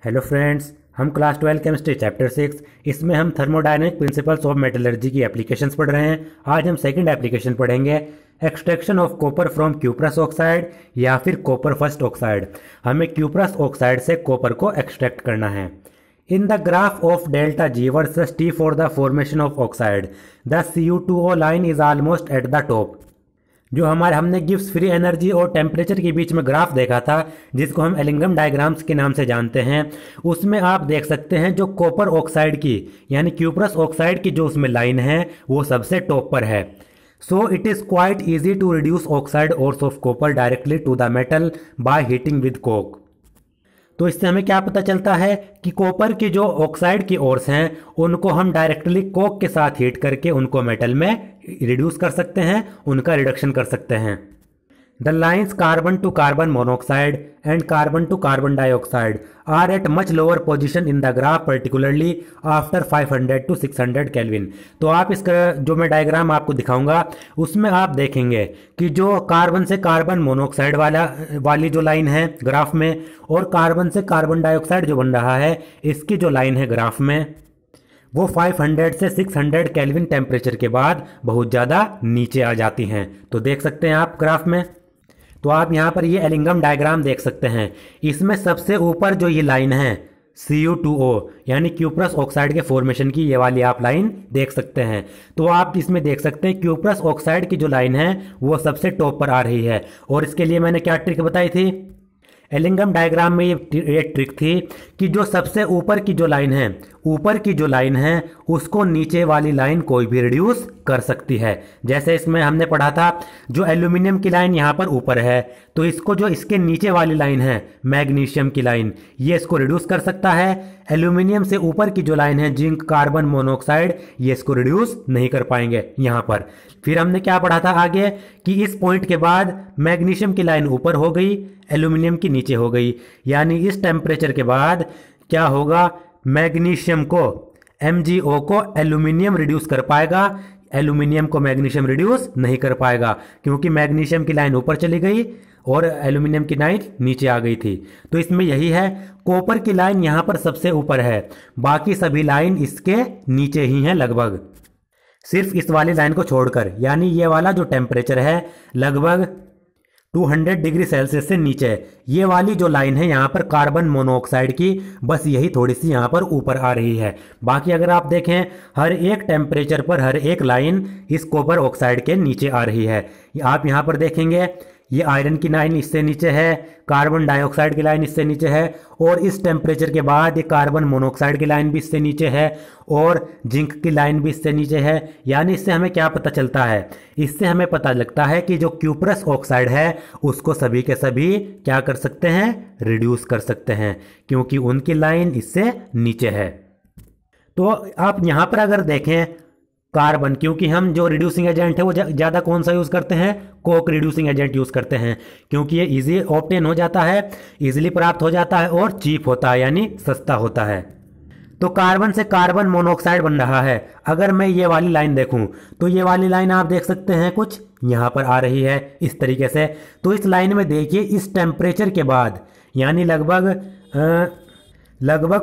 Hello friends, हम class 12 chemistry chapter 6 इसमें हम थर्मोडायनेमिक प्रिंसिपल्स ऑफ मेटलर्जी की एप्लीकेशंस पढ़ रहे हैं। आज हम सेकंड एप्लीकेशन पढ़ेंगे, extraction of copper from cuprous oxide या फिर कॉपर फर्स्ट ऑक्साइड। हमें क्यूप्रस ऑक्साइड से कॉपर को एक्सट्रैक्ट करना है। इन the graph of delta G versus T for the formation of oxide, the CU2O line is almost at the top. जो हमने Gibbs free energy और टेम्परेचर के बीच में ग्राफ देखा था, जिसको हम एलिंगम डायग्राम्स के नाम से जानते हैं, उसमें आप देख सकते हैं जो कॉपर ऑक्साइड की यानी क्यूप्रस ऑक्साइड की जो उसमें लाइन है वो सबसे टॉप पर है। So it is quite easy to reduce oxide ores of copper directly to the metal by heating with coke. तो इससे हमें क्या पता चलता है कि कॉपर की जो ऑक्साइड की ओर्स हैं उनको हम डायरेक्टली कोक के साथ हीट करके उनको मेटल में रिड्यूस कर सकते हैं, उनका रिडक्शन कर सकते हैं। The lines carbon to carbon monoxide and carbon to carbon dioxide are at much lower position in the graph, particularly after 500 to 600 kelvin. तो आप इसका जो मैं डायग्राम आपको दिखाऊंगा उसमें आप देखेंगे कि जो कार्बन से कार्बन मोनोऑक्साइड वाली जो लाइन है ग्राफ में, और कार्बन से कार्बन डाइऑक्साइड जो बन रहा है इसकी जो लाइन है ग्राफ में, वो 500 से 600 केल्विन टेम्परेचर के बाद बहुत ज़्यादा नीचे आ जाती हैं। तो देख सकते हैं आप ग्राफ में। तो आप यहाँ पर ये एलिंगम डायग्राम देख सकते हैं। इसमें सबसे ऊपर जो ये लाइन है CU2O यानी क्यूप्रस ऑक्साइड के फॉर्मेशन की, ये वाली आप लाइन देख सकते हैं। तो आप इसमें देख सकते हैं क्यूप्रस ऑक्साइड की जो लाइन है वो सबसे टॉप पर आ रही है। और इसके लिए मैंने क्या ट्रिक बताई थी, एलिंगम डायग्राम में ये ट्रिक थी कि जो सबसे ऊपर की जो लाइन है, ऊपर की जो लाइन है उसको नीचे वाली लाइन कोई भी रिड्यूस कर सकती है। जैसे इसमें हमने पढ़ा था जो एल्यूमिनियम की लाइन यहाँ पर ऊपर है, तो इसको जो इसके नीचे वाली लाइन है मैग्नीशियम की लाइन, ये इसको रिड्यूस कर सकता है। एल्यूमिनियम से ऊपर की जो लाइन है जिंक कार्बन मोनोऑक्साइड, ये इसको रिड्यूस नहीं कर पाएंगे यहाँ पर। फिर हमने क्या पढ़ा था आगे कि इस पॉइंट के बाद मैग्नीशियम की लाइन ऊपर हो गई, एल्यूमिनियम की नीचे हो गई, यानी इस टेम्परेचर के बाद क्या होगा, मैग्नीशियम को MgO को एल्यूमिनियम रिड्यूस कर पाएगा, एल्यूमिनियम को मैग्नीशियम रिड्यूस नहीं कर पाएगा, क्योंकि मैग्नीशियम की लाइन ऊपर चली गई और एल्यूमिनियम की लाइन नीचे आ गई थी। तो इसमें यही है, कॉपर की लाइन यहाँ पर सबसे ऊपर है, बाकी सभी लाइन इसके नीचे ही हैं लगभग, सिर्फ इस वाली लाइन को छोड़कर। यानी ये वाला जो टेम्परेचर है लगभग 200 डिग्री सेल्सियस से नीचे, ये वाली जो लाइन है यहाँ पर कार्बन मोनोऑक्साइड की, बस यही थोड़ी सी यहाँ पर ऊपर आ रही है। बाकी अगर आप देखें हर एक टेम्परेचर पर हर एक लाइन इस कॉपर ऑक्साइड के नीचे आ रही है। आप यहाँ पर देखेंगे ये आयरन की लाइन इससे नीचे है, कार्बन डाइऑक्साइड की लाइन इससे नीचे है, और इस टेम्परेचर के बाद ये कार्बन मोनोऑक्साइड की लाइन भी इससे नीचे है, और जिंक की लाइन भी इससे नीचे है। यानी इससे हमें क्या पता चलता है, इससे हमें पता लगता है कि जो क्यूप्रस ऑक्साइड है उसको सभी के सभी क्या कर सकते हैं, रिड्यूस कर सकते हैं, क्योंकि उनकी लाइन इससे नीचे है। तो आप यहाँ पर अगर देखें कार्बन, क्योंकि हम जो रिड्यूसिंग एजेंट है वो ज़्यादा कौन सा यूज़ करते हैं, कोक रिड्यूसिंग एजेंट यूज़ करते हैं, क्योंकि ये इजी ऑब्टेन हो जाता है, इजीली प्राप्त हो जाता है और चीप होता है यानी सस्ता होता है। तो कार्बन से कार्बन मोनोऑक्साइड बन रहा है। अगर मैं ये वाली लाइन देखूं तो ये वाली लाइन आप देख सकते हैं कुछ यहाँ पर आ रही है इस तरीके से। तो इस लाइन में देखिए इस टेम्परेचर के बाद यानी लगभग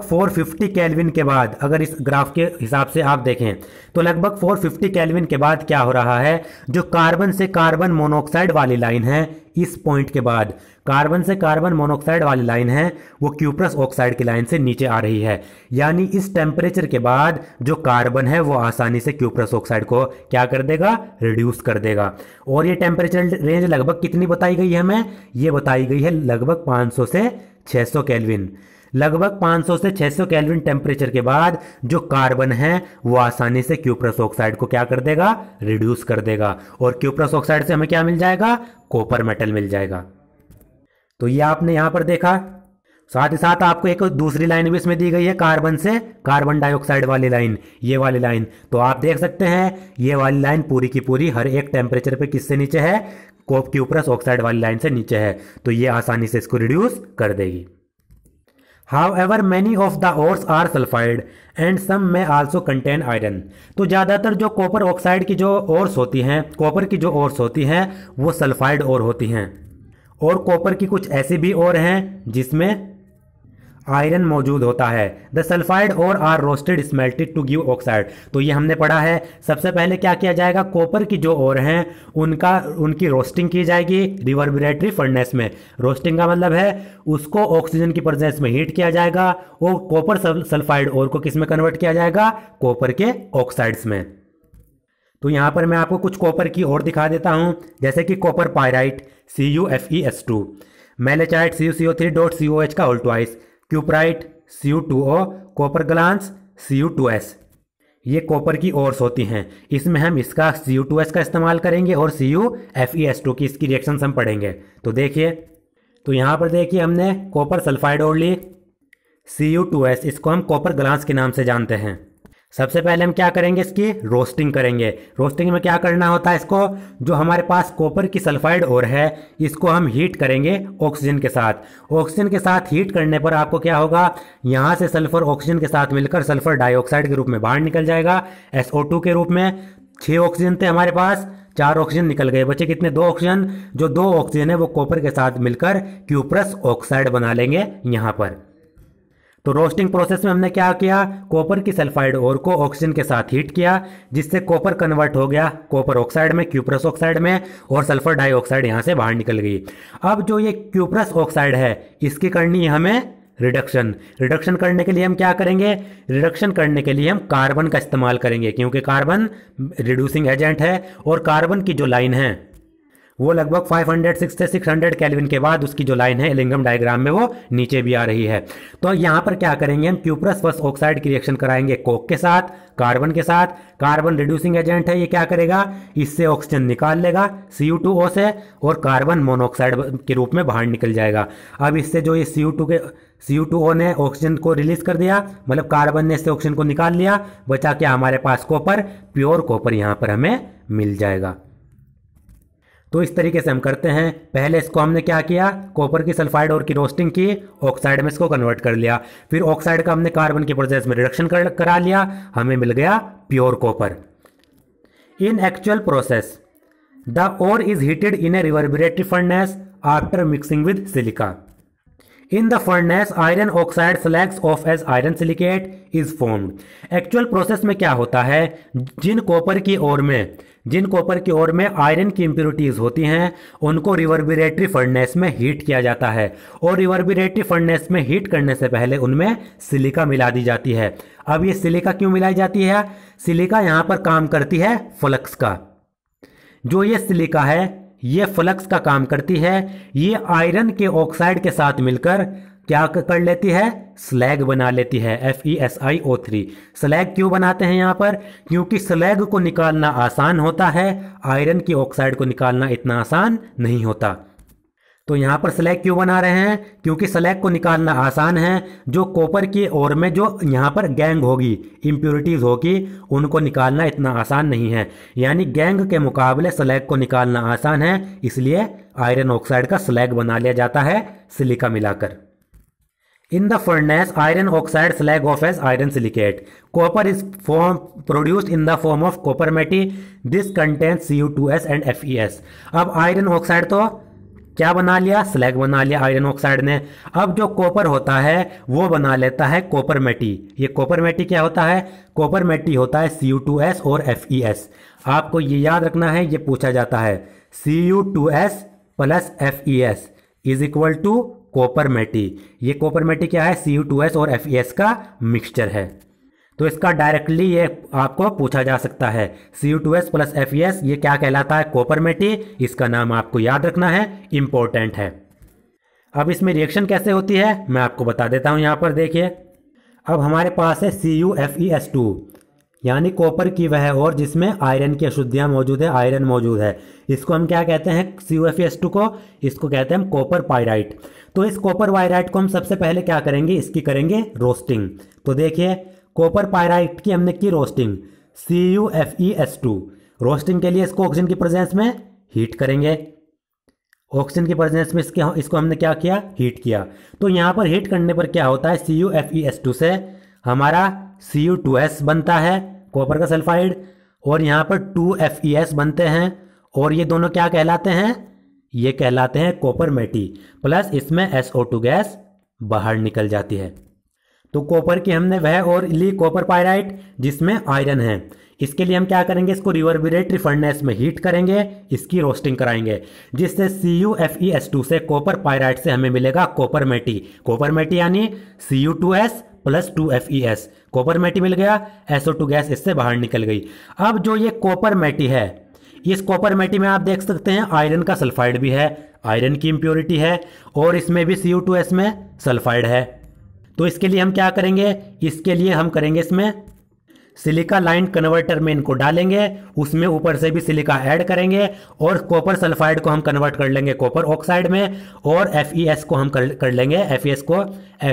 450 केल्विन के बाद, अगर इस ग्राफ के हिसाब से आप देखें तो लगभग 450 केल्विन के बाद क्या हो रहा है, जो कार्बन से कार्बन मोनोऑक्साइड वाली लाइन है इस पॉइंट के बाद, कार्बन से कार्बन मोनोऑक्साइड वाली लाइन है वो क्यूप्रस ऑक्साइड की लाइन से नीचे आ रही है। यानी इस टेम्परेचर के बाद जो कार्बन है वो आसानी से क्यूप्रस ऑक्साइड को क्या कर देगा, रिड्यूस कर देगा। और ये टेम्परेचर रेंज लगभग कितनी बताई गई है हमें, ये बताई गई है लगभग 500 से 600 केल्विन। लगभग 500 से 600 केल्विन टेम्परेचर के बाद जो कार्बन है वो आसानी से क्यूप्रस ऑक्साइड को क्या कर देगा, रिड्यूस कर देगा, और क्यूप्रस ऑक्साइड से हमें क्या मिल जाएगा, कॉपर मेटल मिल जाएगा। तो ये आपने यहाँ पर देखा। साथ ही साथ आपको एक दूसरी लाइन भी इसमें दी गई है, कार्बन से कार्बन डाइऑक्साइड वाली लाइन, ये वाली लाइन। तो आप देख सकते हैं ये वाली लाइन पूरी की पूरी हर एक टेम्परेचर पे किससे नीचे है, क्यूप्रस ऑक्साइड वाली लाइन से नीचे है। तो ये आसानी से इसको रिड्यूस कर देगी। However, many of the ores are sulfide and some may also contain iron। तो ज़्यादातर जो कॉपर ऑक्साइड की जो ओर्स होती हैं, कॉपर की जो ओर्स होती हैं वो सल्फाइड ओर होती हैं, और कॉपर की कुछ ऐसी भी ओर हैं जिसमें आयरन मौजूद होता है। द सल्फाइड और are roasted smelted to give oxide. तो ये हमने पढ़ा है। सबसे पहले क्या किया जाएगा, कॉपर की जो ओर हैं उनकी रोस्टिंग की जाएगी रिवर्बरेटरी फर्नेस में। रोस्टिंग का मतलब है उसको ऑक्सीजन की प्रेजेंस में हीट किया जाएगा और कॉपर सल्फाइड ओर को किस में कन्वर्ट किया जाएगा, कॉपर के ऑक्साइड्स में। तो यहां पर मैं आपको कुछ कॉपर की और दिखा देता हूं, जैसे कि copper pyrite CuFeS2, malachite CuCO3.COH का whole twice, cuprite Cu2O, copper glance Cu2S। ये कॉपर की ओर्स होती हैं। इसमें हम इसका Cu2S का इस्तेमाल करेंगे और CuFeS2 की इसकी रिएक्शन हम पढ़ेंगे। तो देखिए, तो यहाँ पर देखिए हमने कॉपर सल्फाइड ओर ली Cu2S, इसको हम कॉपर ग्लांस के नाम से जानते हैं। सबसे पहले हम क्या करेंगे, इसकी रोस्टिंग करेंगे। रोस्टिंग में क्या करना होता है, इसको जो हमारे पास कॉपर की सल्फाइड ओर है इसको हम हीट करेंगे ऑक्सीजन के साथ। ऑक्सीजन के साथ हीट करने पर आपको क्या होगा, यहाँ से सल्फर ऑक्सीजन के साथ मिलकर सल्फर डाइऑक्साइड के रूप में बाहर निकल जाएगा SO2 के रूप में। 6 ऑक्सीजन थे हमारे पास, 4 ऑक्सीजन निकल गए, बचे कितने, 2 ऑक्सीजन। जो 2 ऑक्सीजन है वो कॉपर के साथ मिलकर क्यूप्रस ऑक्साइड बना लेंगे यहाँ पर। तो रोस्टिंग प्रोसेस में हमने क्या किया, कॉपर की सल्फाइड ओर को ऑक्सीजन के साथ हीट किया, जिससे कॉपर कन्वर्ट हो गया कॉपर ऑक्साइड में, क्यूप्रस ऑक्साइड में, और सल्फर डाइऑक्साइड यहां से बाहर निकल गई। अब जो ये क्यूप्रस ऑक्साइड है इसकी करनी है हमें रिडक्शन। रिडक्शन करने के लिए हम क्या करेंगे, रिडक्शन करने के लिए हम कार्बन का इस्तेमाल करेंगे, क्योंकि कार्बन रिड्यूसिंग एजेंट है और कार्बन की जो लाइन है वो लगभग 506 से 600 केल्विन के बाद उसकी जो लाइन है एलिंगम डायग्राम में वो नीचे भी आ रही है। तो यहाँ पर क्या करेंगे, हम क्यूप्रस फर्स्ट ऑक्साइड की रिएक्शन कराएंगे कोक के साथ, कार्बन के साथ। कार्बन रिड्यूसिंग एजेंट है, ये क्या करेगा, इससे ऑक्सीजन निकाल लेगा Cu2O से और कार्बन मोनोऑक्साइड के रूप में बाहर निकल जाएगा। अब इससे जो ये Cu2O ने ऑक्सीजन को रिलीज कर दिया, मतलब कार्बन ने इससे ऑक्सीजन को निकाल लिया, बचा क्या हमारे पास कॉपर, प्योर कॉपर यहाँ पर हमें मिल जाएगा। तो इस तरीके से हम करते हैं। पहले इसको हमने क्या किया, कॉपर की सल्फाइड और की रोस्टिंग की, ऑक्साइड में इसको कन्वर्ट कर लिया, फिर ऑक्साइड का हमने कार्बन की प्रोसेस में रिडक्शन करा लिया, हमें मिल गया pure copper. In actual process the ore is heated in a reverberatory furnace after mixing with silica. In the furnace, iron oxide slags off as iron silicate is formed. Actual process में क्या होता है, जिन copper की ओर में iron की impurities होती हैं उनको रिवर्बरेटरी फर्नेस में हीट किया जाता है, और रिवर्बरेटरी फर्नेस में हीट करने से पहले उनमें सिलिका मिला दी जाती है। अब ये सिलिका क्यों मिलाई जाती है, सिलिका यहाँ पर काम करती है फ्लक्स का। जो ये सिलिका है ये फ्लक्स का काम करती है। ये आयरन के ऑक्साइड के साथ मिलकर क्या कर लेती है, स्लैग बना लेती है, FeSiO3। स्लैग क्यों बनाते हैं यहाँ पर, क्योंकि स्लैग को निकालना आसान होता है, आयरन की ऑक्साइड को निकालना इतना आसान नहीं होता। तो यहाँ पर स्लैग क्यों बना रहे हैं, क्योंकि स्लैग को निकालना आसान है। जो कॉपर की ओर में जो यहाँ पर गैंग होगी, इंप्योरिटीज होगी, उनको निकालना इतना आसान नहीं है। यानी गैंग के मुकाबले स्लैग को निकालना आसान है, इसलिए आयरन ऑक्साइड का स्लैग बना लिया जाता है सिलिका मिलाकर। In the furnace, iron oxide slag off as iron silicate. Copper is produced in the form of copper matte. This contains Cu2S and Fes. अब आयरन ऑक्साइड तो क्या बना लिया, स्लैग बना लिया आयरन ऑक्साइड ने। अब जो कॉपर होता है वो बना लेता है कॉपर मैटी। ये कॉपर मैटी क्या होता है, कॉपर मैटी होता है Cu2S और Fes। आपको ये याद रखना है, ये पूछा जाता है Cu2S plus Fes is equal to copper matte. ये कॉपर मैटी क्या है, Cu2S और Fes का मिक्सचर है। तो इसका डायरेक्टली ये आपको पूछा जा सकता है, Cu2S प्लस Fes ये क्या कहलाता है, कॉपर मैटी। इसका नाम आपको याद रखना है, इंपॉर्टेंट है। अब इसमें रिएक्शन कैसे होती है मैं आपको बता देता हूं। यहाँ पर देखिए, अब हमारे पास है CuFeS2, यानी कॉपर की वह और जिसमें आयरन की अशुद्धियां मौजूद है, आयरन मौजूद है। इसको हम क्या कहते हैं, CuFeS2 को, इसको कहते हैं हम कॉपर पायराइट। तो इस कॉपर पायराइट को हम सबसे पहले क्या करेंगे, इसकी करेंगे रोस्टिंग। तो देखिए, कॉपर पायराइट की हमने की रोस्टिंग, CuFeS2। रोस्टिंग के लिए इसको ऑक्सीजन की प्रेजेंस में हीट करेंगे। ऑक्सीजन की प्रेजेंस में इसको हमने क्या किया, हीट किया। तो यहाँ पर हीट करने पर क्या होता है, CuFeS2 से हमारा Cu2S बनता है, कॉपर का सल्फाइड, और यहाँ पर 2Fes बनते हैं, और ये दोनों क्या कहलाते हैं, ये कहलाते हैं कॉपर मैटी। प्लस इसमें SO2 गैस बाहर निकल जाती है। तो कॉपर की हमने वह और ली कॉपर पायराइट जिसमें आयरन है। इसके लिए हम क्या करेंगे, इसको रिवर्बरेटरी फर्नेस में हीट करेंगे, इसकी रोस्टिंग कराएंगे, जिससे CuFeS2 से कॉपर पायराइट से हमें मिलेगा कॉपर मेटी। कॉपर मेटी यानी Cu2S प्लस 2Fe। कॉपर मेटी मिल गया, SO2 गैस इससे बाहर निकल गई। अब जो ये कॉपर मेटी है, इस कॉपर मेटी में आप देख सकते हैं आयरन का सल्फाइड भी है, आयरन की इम्प्योरिटी है, और इसमें भी Cu2S में सल्फाइड है। तो इसके लिए हम क्या करेंगे, इसके लिए हम करेंगे इसमें सिलिका लाइन कन्वर्टर में इनको डालेंगे, उसमें ऊपर से भी सिलिका ऐड करेंगे, और कॉपर सल्फाइड को हम कन्वर्ट कर लेंगे कॉपर ऑक्साइड में, और FeS को हम कर लेंगे, FeS को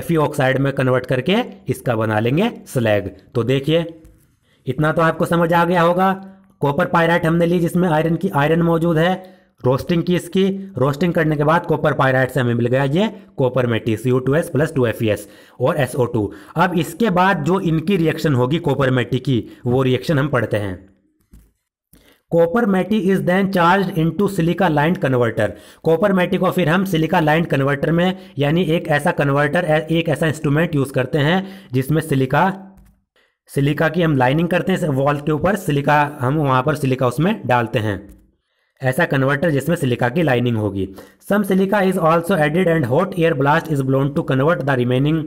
Fe ऑक्साइड में कन्वर्ट करके इसका बना लेंगे स्लैग। तो देखिए इतना तो आपको समझ आ गया होगा। कॉपर पायराइट हमने ली जिसमें आयरन मौजूद है, रोस्टिंग की, इसकी रोस्टिंग करने के बाद कॉपर पायराइट से हमें मिल गया ये कॉपर मेटी Cu2S प्लस 2Fe और SO2। अब इसके बाद जो इनकी रिएक्शन होगी कॉपर मेटी की, वो रिएक्शन हम पढ़ते हैं। Copper matte is then charge into silica line converter. Copper matte को फिर हम सिलिका लाइन कन्वर्टर में, यानी एक ऐसा कन्वर्टर, एक ऐसा इंस्ट्रूमेंट यूज करते हैं जिसमें सिलिका की हम लाइनिंग करते हैं, वॉल के ऊपर सिलिका, हम वहां पर सिलिका उसमें डालते हैं, ऐसा कन्वर्टर जिसमें सिलिका की लाइनिंग होगी। Some silica is also added and hot air blast is blown to convert the remaining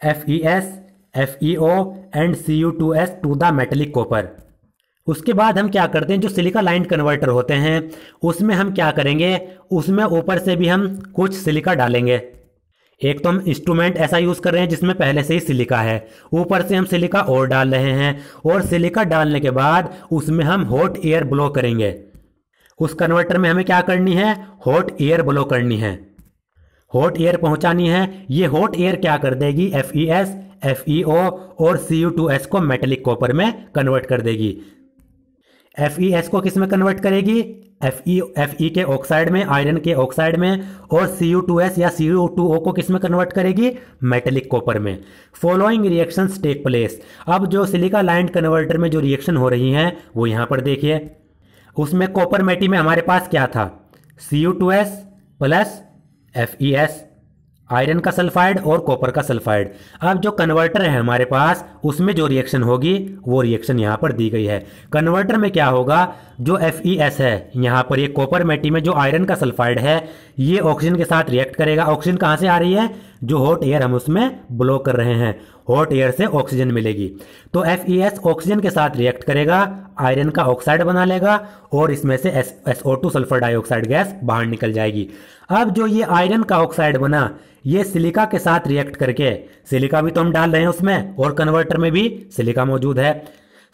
FeS, FeO and Cu2S to the metallic copper. उसके बाद हम क्या करते हैं, जो सिलिका लाइन कन्वर्टर होते हैं उसमें हम क्या करेंगे, उसमें ऊपर से भी हम कुछ सिलिका डालेंगे। एक तो हम इंस्ट्रूमेंट ऐसा यूज कर रहे हैं जिसमें पहले से ही सिलिका है, ऊपर से हम सिलिका और डाल रहे हैं, और सिलिका डालने के बाद उसमें हम हॉट एयर ब्लो करेंगे। उस कन्वर्टर में हमें क्या करनी है, हॉट एयर ब्लो करनी है, हॉट एयर पहुंचानी है। ये हॉट एयर क्या कर देगी, FeS, FeO और Cu2S को मेटेलिक कॉपर में कन्वर्ट कर देगी। FeS को किस में कन्वर्ट करेगी, Fe के ऑक्साइड में, आयरन के ऑक्साइड में, और Cu2S या Cu2O को किस में कन्वर्ट करेगी, मेटेलिक कॉपर में। Following reactions take place. अब जो सिलिका लाइन कन्वर्टर में जो रिएक्शन हो रही हैं वो यहाँ पर देखिए। उसमें कॉपर मेटी में हमारे पास क्या था, Cu2S प्लस FeS, आयरन का सल्फाइड और कॉपर का सल्फाइड। अब जो कन्वर्टर है हमारे पास, उसमें जो रिएक्शन होगी वो रिएक्शन यहाँ पर दी गई है। कन्वर्टर में क्या होगा, जो FeS है, यहाँ पर ये कॉपर मेटी में जो आयरन का सल्फाइड है, ये ऑक्सीजन के साथ रिएक्ट करेगा। ऑक्सीजन कहाँ से आ रही है, जो हॉट एयर हम उसमें ब्लो कर रहे हैं, हॉट एयर से ऑक्सीजन मिलेगी। तो FeS ऑक्सीजन के साथ रिएक्ट करेगा, आयरन का ऑक्साइड बना लेगा, और इसमें से SO2 सल्फर डाइऑक्साइड गैस बाहर निकल जाएगी। अब जो ये आयरन का ऑक्साइड बना, ये सिलिका के साथ रिएक्ट करके, सिलिका भी तो हम डाल रहे हैं उसमें, और कन्वर्टर में भी सिलिका मौजूद है,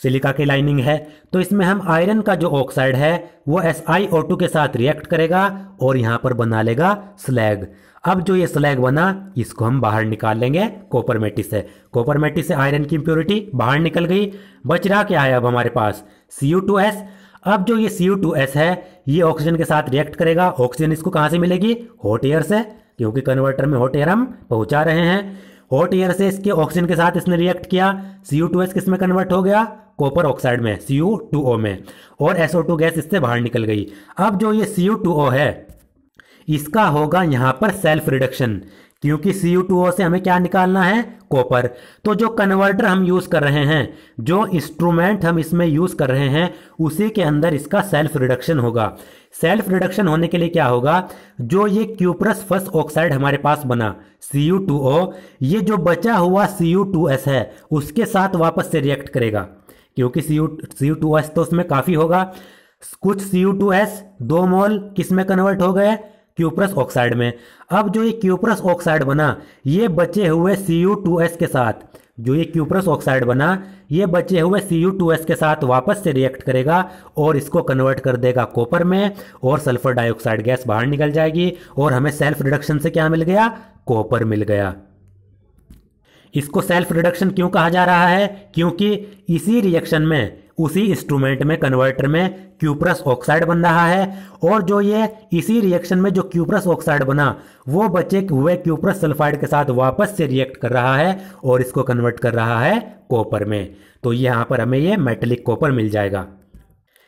सिलिका की लाइनिंग है, तो इसमें हम आयरन का जो ऑक्साइड है वो SiO2 के साथ रिएक्ट करेगा और यहाँ पर बना लेगा स्लैग। अब जो ये स्लैग बना, इसको हम बाहर निकाल लेंगे कॉपर मेटी से। कॉपर मेटी से आयरन की इम्प्योरिटी बाहर निकल गई। बच रहा क्या है अब हमारे पास, Cu2S। अब जो ये Cu2S है, ये ऑक्सीजन के साथ रिएक्ट करेगा। ऑक्सीजन इसको कहाँ से मिलेगी, हॉट एयर से, क्योंकि कन्वर्टर में हॉट एयर हम पहुंचा रहे हैं। हॉट एयर से इसके ऑक्सीजन के साथ इसने रिएक्ट किया, Cu2S किस में कन्वर्ट हो गया, कॉपर ऑक्साइड में, Cu2O में, और SO2 गैस इससे बाहर निकल गई। अब जो ये Cu2O है, इसका होगा यहाँ पर सेल्फ रिडक्शन, क्योंकि Cu2O से हमें क्या निकालना है, कॉपर। तो जो कन्वर्टर हम यूज कर रहे हैं, जो इंस्ट्रूमेंट हम इसमें यूज कर रहे हैं, उसी के अंदर इसका सेल्फ रिडक्शन होगा। सेल्फ रिडक्शन होने के लिए क्या होगा, जो ये क्यूप्रस फर्स्ट ऑक्साइड हमारे पास बना Cu2O, ये जो बचा हुआ Cu2S है उसके साथ वापस से रिएक्ट करेगा, क्योंकि Cu2S तो उसमें काफी होगा। कुछ Cu2S 2 मोल किस में कन्वर्ट हो गए, क्यूप्रस ऑक्साइड में। अब जो ये क्यूप्रस ऑक्साइड बना, ये बचे हुए Cu2S के साथ, जो ये क्यूप्रस ऑक्साइड बना, ये बचे हुए Cu2S के साथ वापस से रिएक्ट करेगा और इसको कन्वर्ट कर देगा कॉपर में, और सल्फर डाइऑक्साइड गैस बाहर निकल जाएगी, और हमें सेल्फ रिडक्शन से क्या मिल गया, कॉपर मिल गया। इसको सेल्फ रिडक्शन क्यों कहा जा रहा है, क्योंकि इसी रिएक्शन में, उसी इंस्ट्रूमेंट में, कन्वर्टर में क्यूप्रस ऑक्साइड बन रहा है, और जो ये इसी रिएक्शन में जो क्यूप्रस ऑक्साइड बना, वो बचे हुए क्यूप्रस सल्फाइड के साथ वापस से रिएक्ट कर रहा है और इसको कन्वर्ट कर रहा है कॉपर में। तो यहाँ पर हमें ये मेटेलिक कॉपर मिल जाएगा।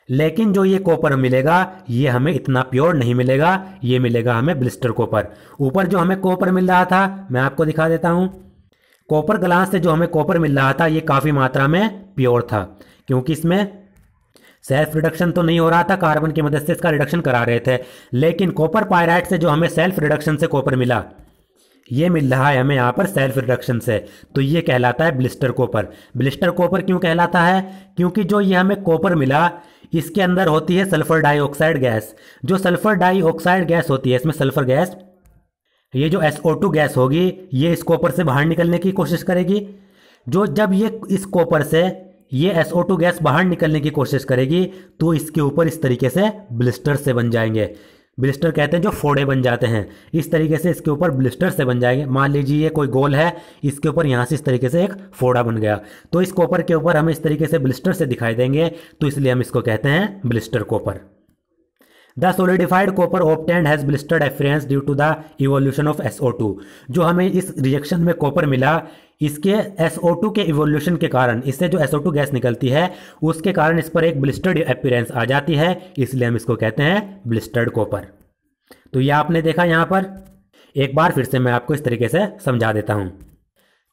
लेकिन जो ये कॉपर मिलेगा ये हमें इतना प्योर नहीं मिलेगा, ये मिलेगा हमें ब्लिस्टर कॉपर। ऊपर जो हमें कॉपर मिल रहा था मैं आपको दिखा देता हूं। कॉपर ग्लास से जो हमें कॉपर मिल रहा था ये काफ़ी मात्रा में प्योर था, क्योंकि इसमें सेल्फ रिडक्शन तो नहीं हो रहा था, कार्बन की मदद से इसका रिडक्शन करा रहे थे। लेकिन कॉपर पायराइट से जो हमें सेल्फ रिडक्शन से कॉपर मिला, ये मिल रहा है हमें यहाँ पर सेल्फ रिडक्शन से, तो ये कहलाता है ब्लिस्टर कॉपर। ब्लिस्टर कॉपर क्यों कहलाता है? क्योंकि जो ये हमें कॉपर मिला इसके अंदर होती है सल्फर डाइऑक्साइड गैस। जो सल्फर डाइऑक्साइड गैस होती है, इसमें सल्फर गैस, ये जो SO2 गैस होगी ये इस कॉपर से बाहर निकलने की कोशिश करेगी। जब ये इस कॉपर से ये SO2 गैस बाहर निकलने की कोशिश करेगी तो इसके ऊपर इस तरीके से ब्लिस्टर से बन जाएंगे। ब्लिस्टर कहते हैं जो फोड़े बन जाते हैं, इस तरीके से इसके ऊपर ब्लिस्टर से बन जाएंगे। मान लीजिए ये कोई गोल है, इसके ऊपर यहाँ से इस तरीके से एक फोड़ा बन गया, तो इस कॉपर के ऊपर हमें इस तरीके से ब्लिस्टर से दिखाई देंगे, तो इसलिए हम इसको कहते हैं blister copper. The solidified copper obtained has blistered appearance due to the evolution of SO2। जो हमें इस रिएक्शन में कॉपर मिला इसके SO2 के इवोल्यूशन के कारण, इससे जो SO2 गैस निकलती है उसके कारण इस पर एक ब्लिस्टर्ड अपीयरेंस आ जाती है, इसलिए हम इसको कहते हैं ब्लिस्टर्ड कॉपर। तो ये आपने देखा यहाँ पर, एक बार फिर से मैं आपको इस तरीके से समझा देता हूँ।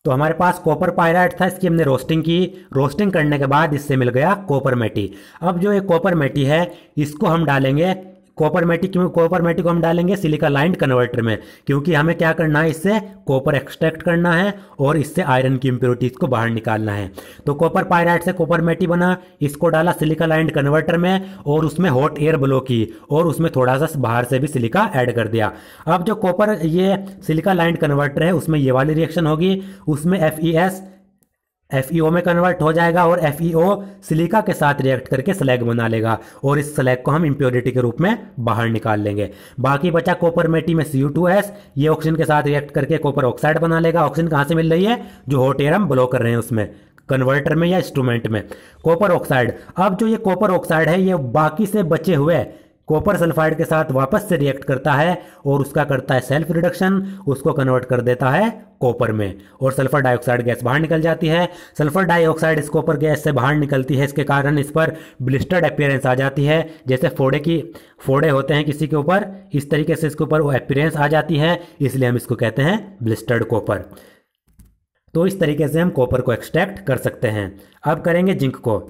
तो हमारे पास कॉपर पायराइट था, इसकी हमने रोस्टिंग की, रोस्टिंग करने के बाद इससे मिल गया कॉपर मैटी। अब जो ये कॉपर मैटी है इसको हम डालेंगे, कॉपर मैटी को हम डालेंगे सिलिका लाइंड कन्वर्टर में, क्योंकि हमें क्या करना है, इससे कॉपर एक्सट्रैक्ट करना है और इससे आयरन की इंप्योरिटीज को बाहर निकालना है। तो कॉपर पायराइट से कॉपर मैटी बना, इसको डाला सिलिका लाइंड कन्वर्टर में और उसमें हॉट एयर ब्लो की और उसमें थोड़ा सा बाहर से भी सिलिका ऐड कर दिया। अब जो कॉपर ये सिलिका लाइंड कन्वर्टर है उसमें ये वाली रिएक्शन होगी, उसमें FeO में कन्वर्ट हो जाएगा और FeO सिलिका के साथ रिएक्ट करके स्लैग बना लेगा और इस स्लैग को हम इम्प्योरिटी के रूप में बाहर निकाल लेंगे। बाकी बचा कॉपर मैटी में Cu2S, ये ऑक्सीजन के साथ रिएक्ट करके कॉपर ऑक्साइड बना लेगा। ऑक्सीजन कहाँ से मिल रही है? जो हॉट एयर हम ब्लो कर रहे हैं उसमें, कन्वर्टर में या इंस्ट्रूमेंट में, कॉपर ऑक्साइड। अब जो ये कॉपर ऑक्साइड है ये बाकी से बचे हुए कॉपर सल्फाइड के साथ वापस से रिएक्ट करता है और उसका करता है सेल्फ रिडक्शन, उसको कन्वर्ट कर देता है कॉपर में और सल्फर डाइऑक्साइड गैस बाहर निकल जाती है। सल्फर डाइऑक्साइड इस कॉपर गैस से बाहर निकलती है, इसके कारण इस पर ब्लिस्टर्ड अपीयरेंस आ जाती है। जैसे फोड़े होते हैं किसी के ऊपर, इस तरीके से इसके ऊपर वो अपीयरेंस आ जाती है, इसलिए हम इसको कहते हैं ब्लिस्टर्ड कॉपर। तो इस तरीके से हम कॉपर को एक्सट्रैक्ट कर सकते हैं। अब करेंगे जिंक को।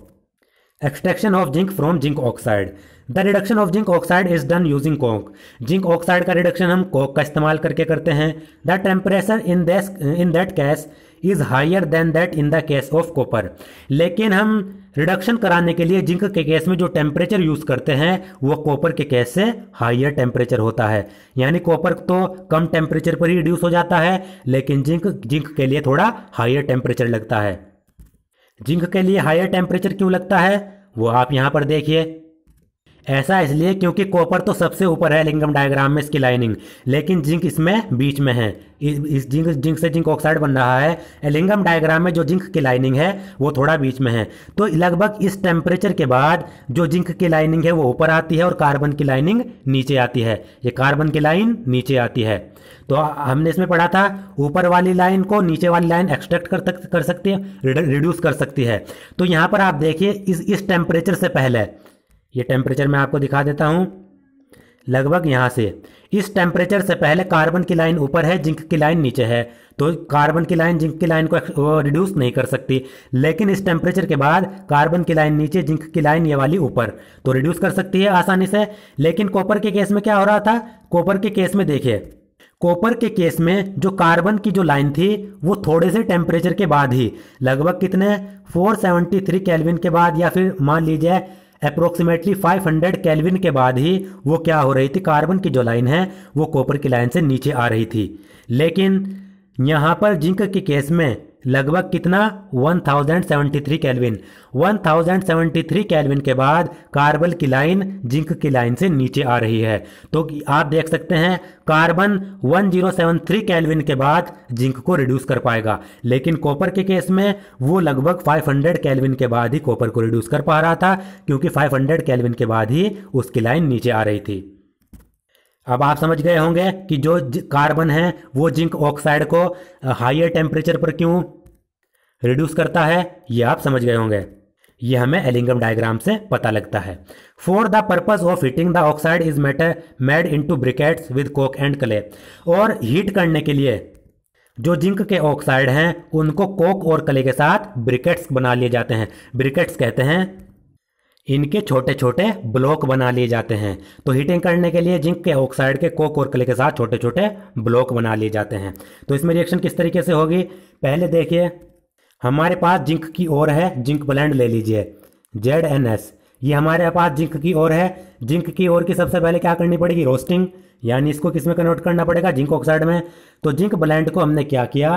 Extraction of zinc from zinc oxide. The reduction of zinc oxide is done using coke. Zinc oxide का रिडक्शन हम कोक का इस्तेमाल करके करते हैं। The temperature in that case is higher than that in the case of copper. लेकिन हम reduction कराने के लिए जिंक के केस में जो टेम्परेचर यूज करते हैं वो कॉपर के केस से हायर टेम्परेचर होता है। यानी कॉपर तो कम टेम्परेचर पर ही रिड्यूस हो जाता है, लेकिन जिंक के लिए थोड़ा हायर टेम्परेचर लगता है। जिंक के लिए हायर टेम्परेचर क्यों लगता है वो आप यहां पर देखिए। ऐसा इसलिए क्योंकि कॉपर तो सबसे ऊपर है लिंगम डायग्राम में इसकी लाइनिंग, लेकिन जिंक इसमें बीच में है। इस जिंक से जिंक ऑक्साइड बन रहा है। लिंगम डायग्राम में जो जिंक की लाइनिंग है वो थोड़ा बीच में है। तो लगभग इस टेम्परेचर के बाद जो जिंक की लाइनिंग है वो ऊपर आती है और कार्बन की लाइनिंग नीचे आती है। ये कार्बन की लाइन नीचे आती है। तो हमने इसमें पढ़ा था ऊपर वाली लाइन को नीचे वाली लाइन एक्सट्रैक्ट कर सकती है, रिड्यूस कर सकती है। तो यहाँ पर आप देखिए इस टेम्परेचर से पहले, ये टेम्परेचर मैं आपको दिखा देता हूं, लगभग यहां से इस टेम्परेचर से पहले कार्बन की लाइन ऊपर है, जिंक की लाइन नीचे है। तो कार्बन की लाइन जिंक की लाइन को रिड्यूस नहीं कर सकती, लेकिन इस टेम्परेचर के बाद कार्बन की लाइन नीचे, जिंक की लाइन ये वाली ऊपर, तो रिड्यूस कर सकती है आसानी से। लेकिन कॉपर के केस में क्या हो रहा था? कॉपर के केस में देखिए, कॉपर के केस में जो कार्बन की जो लाइन थी वो थोड़े से टेम्परेचर के बाद ही, लगभग कितने 473 केल्विन के बाद, या फिर मान लीजिए अप्रोक्सीमेटली 500 केल्विन के बाद ही वो क्या हो रही थी, कार्बन की जो लाइन है वो कॉपर की लाइन से नीचे आ रही थी। लेकिन यहाँ पर जिंक के केस में लगभग कितना 1073 केल्विन, 1073 केल्विन के बाद कार्बन की लाइन जिंक की लाइन से नीचे आ रही है। तो आप देख सकते हैं कार्बन 1073 केल्विन के बाद जिंक को रिड्यूस कर पाएगा, लेकिन कॉपर के केस में वो लगभग 500 केल्विन के बाद ही कॉपर को रिड्यूस कर पा रहा था, क्योंकि 500 केल्विन के बाद ही उसकी लाइन नीचे आ रही थी। अब आप समझ गए होंगे कि जो कार्बन है वो जिंक ऑक्साइड को हायर टेम्परेचर पर क्यों रिड्यूस करता है, ये आप समझ गए होंगे। ये हमें एलिंगम डायग्राम से पता लगता है। For the purpose of heating the oxide is made into briquettes with Coke and clay. और हीट करने के लिए जो जिंक के ऑक्साइड हैं उनको कोक और क्ले के साथ ब्रिकेट्स बना लिए जाते हैं। ब्रिकेट्स कहते हैं इनके छोटे छोटे ब्लॉक बना लिए जाते हैं। तो हीटिंग करने के लिए जिंक के ऑक्साइड के कोक और क्ले के साथ छोटे छोटे ब्लॉक बना लिए जाते हैं। तो इसमें रिएक्शन किस तरीके से होगी, पहले देखिए हमारे पास जिंक की ओर है, जिंक ब्लेंड ले लीजिए ZnS। ये हमारे पास जिंक की ओर है। जिंक की ओर की सबसे पहले क्या करनी पड़ेगी, रोस्टिंग, यानी इसको किस में कन्वर्ट करना पड़ेगा, जिंक ऑक्साइड में। तो जिंक ब्लेंड को हमने क्या किया,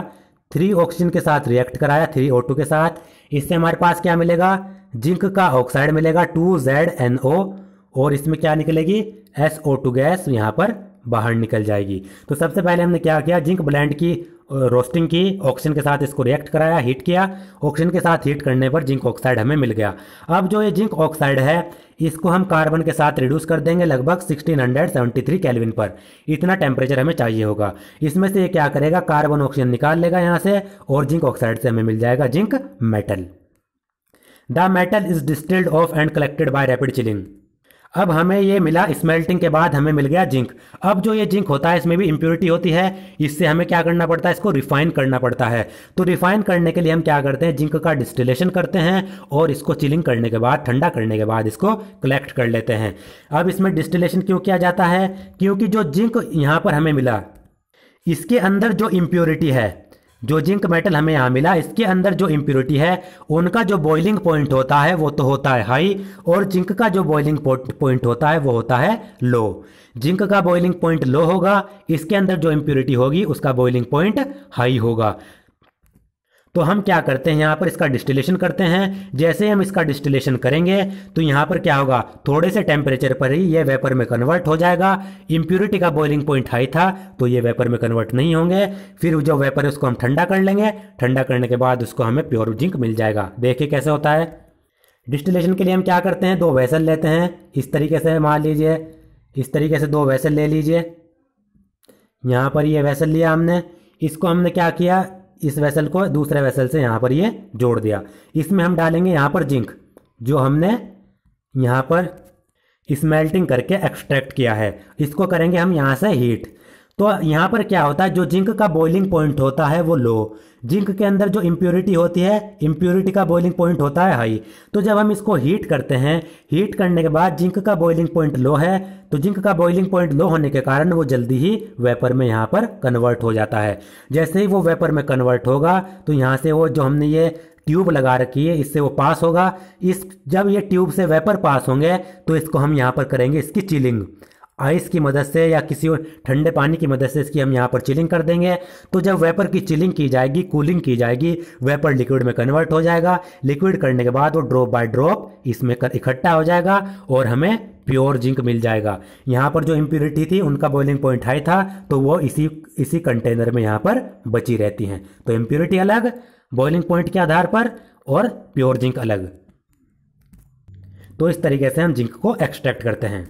3 ऑक्सीजन के साथ रिएक्ट कराया 3O2 के साथ। इससे हमारे पास क्या मिलेगा, जिंक का ऑक्साइड मिलेगा 2ZnO और इसमें क्या निकलेगी, SO2 गैस यहाँ पर बाहर निकल जाएगी। तो सबसे पहले हमने क्या किया, जिंक ब्लेंड की रोस्टिंग की, ऑक्सीजन के साथ इसको रिएक्ट कराया, हीट किया। ऑक्सीजन के साथ हीट करने पर जिंक ऑक्साइड हमें मिल गया। अब जो ये जिंक ऑक्साइड है इसको हम कार्बन के साथ रिड्यूस कर देंगे लगभग 1673 केल्विन पर। इतना टेम्परेचर हमें चाहिए होगा। इसमें से ये क्या करेगा, कार्बन ऑक्सीजन निकाल लेगा यहाँ से और जिंक ऑक्साइड से हमें मिल जाएगा zinc metal. The metal is distilled of and collected by rapid chilling. अब हमें ये मिला, स्मेल्टिंग के बाद हमें मिल गया जिंक। अब जो ये जिंक होता है इसमें भी इम्प्योरिटी होती है, इससे हमें क्या करना पड़ता है, इसको रिफाइन करना पड़ता है। तो रिफाइन करने के लिए हम क्या करते हैं, जिंक का डिस्टिलेशन करते हैं और इसको चिलिंग करने के बाद, ठंडा करने के बाद इसको कलेक्ट कर लेते हैं। अब इसमें डिस्टिलेशन क्यों किया जाता है, क्योंकि जो जिंक यहाँ पर हमें मिला इसके अंदर जो इम्प्योरिटी है, जो जिंक मेटल हमें यहाँ मिला इसके अंदर जो इम्प्योरिटी है उनका जो बॉइलिंग पॉइंट होता है वो तो होता है हाई, और जिंक का जो बॉइलिंग पॉइंट होता है वो होता है लो। जिंक का बॉइलिंग पॉइंट लो होगा, इसके अंदर जो इम्प्योरिटी होगी उसका बॉइलिंग पॉइंट हाई होगा। तो हम क्या करते हैं, यहाँ पर इसका डिस्टिलेशन करते हैं। जैसे हम इसका डिस्टिलेशन करेंगे तो यहाँ पर क्या होगा, थोड़े से टेम्परेचर पर ही ये वेपर में कन्वर्ट हो जाएगा। इम्प्योरिटी का बॉइलिंग पॉइंट हाई था तो ये वेपर में कन्वर्ट नहीं होंगे। फिर जो वेपर है उसको हम ठंडा कर लेंगे, ठंडा करने के बाद उसको हमें प्योर जिंक मिल जाएगा। देखिए कैसे होता है। डिस्टिलेशन के लिए हम क्या करते हैं, 2 वेसल लेते हैं। इस तरीके से मान लीजिए, इस तरीके से 2 वेसल ले लीजिए। यहाँ पर ये वेसल लिया हमने, इसको हमने क्या किया, इस वेसल को दूसरे वेसल से यहाँ पर ये जोड़ दिया। इसमें हम डालेंगे यहाँ पर जिंक जो हमने यहाँ पर स्मेल्टिंग करके एक्सट्रैक्ट किया है, इसको करेंगे हम यहाँ से हीट। तो यहाँ पर क्या होता है, जो जिंक का बॉइलिंग पॉइंट होता है वो लो, जिंक के अंदर जो इम्प्योरिटी होती है इम्प्योरिटी का बॉइलिंग पॉइंट होता है हाई। तो जब हम इसको हीट करते हैं, हीट करने के बाद जिंक का बॉइलिंग पॉइंट लो है, तो जिंक का बॉइलिंग पॉइंट लो होने के कारण वो जल्दी ही वेपर में यहाँ पर कन्वर्ट हो जाता है। जैसे ही वो वेपर में कन्वर्ट होगा तो यहाँ से वो जो हमने ये ट्यूब लगा रखी है इससे वो पास होगा। जब ये ट्यूब से वेपर पास होंगे तो इसको हम यहाँ पर करेंगे इसकी चिलिंग, आइस की मदद से या किसी ठंडे पानी की मदद से इसकी हम यहाँ पर चिलिंग कर देंगे। तो जब वेपर की चिलिंग की जाएगी, कूलिंग की जाएगी, वेपर लिक्विड में कन्वर्ट हो जाएगा। लिक्विड करने के बाद वो ड्रॉप बाय ड्रॉप इसमें इकट्ठा हो जाएगा और हमें प्योर जिंक मिल जाएगा। यहाँ पर जो इम्प्योरिटी थी उनका बॉइलिंग पॉइंट हाई था तो वो इसी कंटेनर में यहाँ पर बची रहती हैं। तो इम्प्योरिटी अलग बॉइलिंग पॉइंट के आधार पर और प्योर जिंक अलग। तो इस तरीके से हम जिंक को एक्सट्रैक्ट करते हैं।